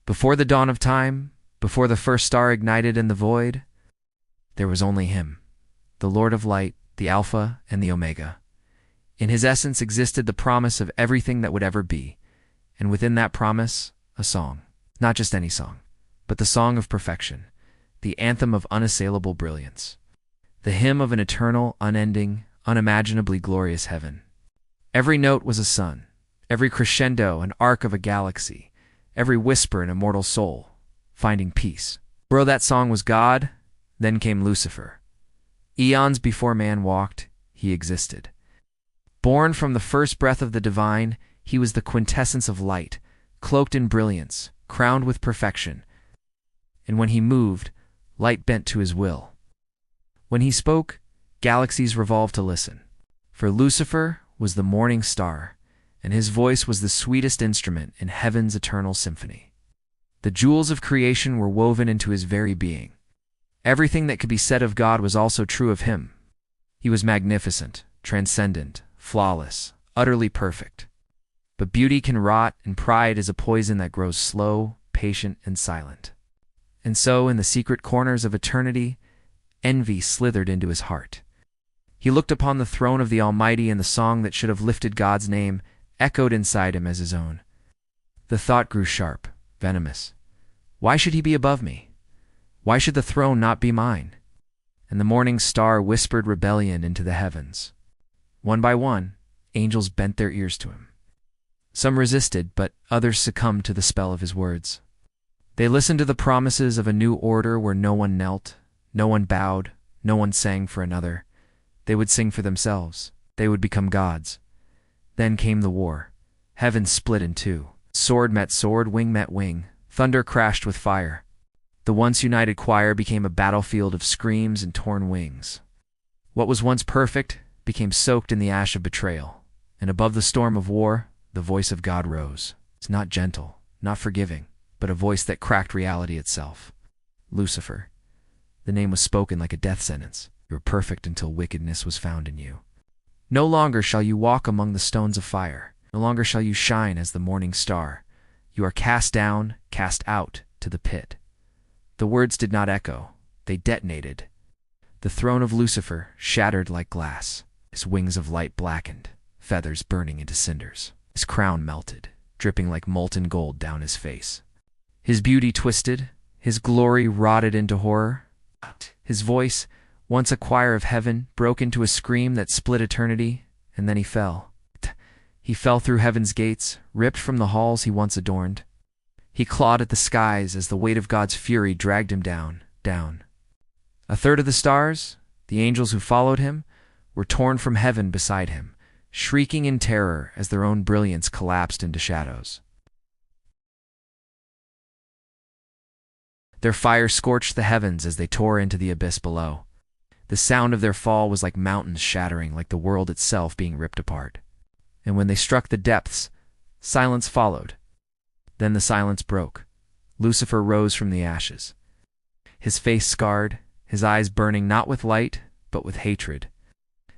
Before the dawn of time, before the first star ignited in the void, there was only him, the Lord of Light, the Alpha and the Omega. In his essence existed the promise of everything that would ever be, and within that promise, a song. Not just any song, but the song of perfection, the anthem of unassailable brilliance, the hymn of an eternal, unending, unimaginably glorious heaven. Every note was a sun, every crescendo an arc of a galaxy, every whisper an immortal soul, finding peace. Bro, that song was God, then came Lucifer. Eons before man walked, he existed. Born from the first breath of the divine, he was the quintessence of light, cloaked in brilliance, crowned with perfection. And when he moved, light bent to his will. When he spoke, galaxies revolved to listen. For Lucifer was the morning star, and his voice was the sweetest instrument in heaven's eternal symphony. The jewels of creation were woven into his very being. Everything that could be said of God was also true of him. He was magnificent, transcendent, flawless, utterly perfect. But beauty can rot, and pride is a poison that grows slow, patient, and silent. And so, in the secret corners of eternity, envy slithered into his heart. He looked upon the throne of the Almighty, and the song that should have lifted God's name echoed inside him as his own. The thought grew sharp, venomous. Why should he be above me? Why should the throne not be mine? And the morning star whispered rebellion into the heavens. One by one, angels bent their ears to him. Some resisted, but others succumbed to the spell of his words. They listened to the promises of a new order where no one knelt, no one bowed, no one sang for another. They would sing for themselves. They would become gods. Then came the war. Heaven split in two. Sword met sword, wing met wing. Thunder crashed with fire. The once united choir became a battlefield of screams and torn wings. What was once perfect became soaked in the ash of betrayal. And above the storm of war, the voice of God rose. It's not gentle, not forgiving, but a voice that cracked reality itself. Lucifer. The name was spoken like a death sentence. You were perfect until wickedness was found in you. No longer shall you walk among the stones of fire. No longer shall you shine as the morning star. You are cast down, cast out to the pit. The words did not echo. They detonated. The throne of Lucifer shattered like glass. His wings of light blackened, feathers burning into cinders. His crown melted, dripping like molten gold down his face. His beauty twisted, his glory rotted into horror. His voice, once a choir of heaven, broke into a scream that split eternity, and then he fell. He fell through heaven's gates, ripped from the halls he once adorned. He clawed at the skies as the weight of God's fury dragged him down, down. A third of the stars, the angels who followed him, were torn from heaven beside him, shrieking in terror as their own brilliance collapsed into shadows. Their fire scorched the heavens as they tore into the abyss below. The sound of their fall was like mountains shattering, like the world itself being ripped apart. And when they struck the depths, silence followed. Then the silence broke. Lucifer rose from the ashes. His face scarred, his eyes burning not with light, but with hatred.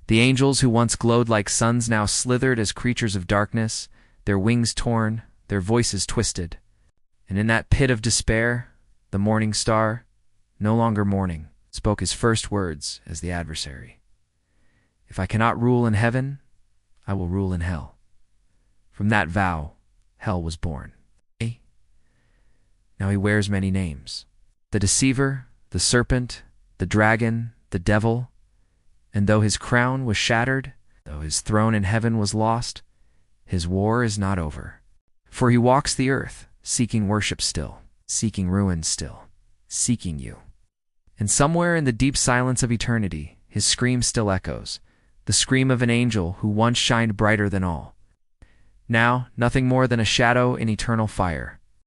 The angels who once glowed like suns now slithered as creatures of darkness, their wings torn, their voices twisted. And in that pit of despair, the morning star, no longer morning, spoke his first words as the adversary. If I cannot rule in heaven, I will rule in hell. From that vow, hell was born. Now he wears many names. The deceiver, the serpent, the dragon, the devil. And though his crown was shattered, though his throne in heaven was lost, his war is not over. For he walks the earth, seeking worship still, seeking ruin still, seeking you. And somewhere in the deep silence of eternity, his scream still echoes, the scream of an angel who once shined brighter than all. Now, nothing more than a shadow in eternal fire.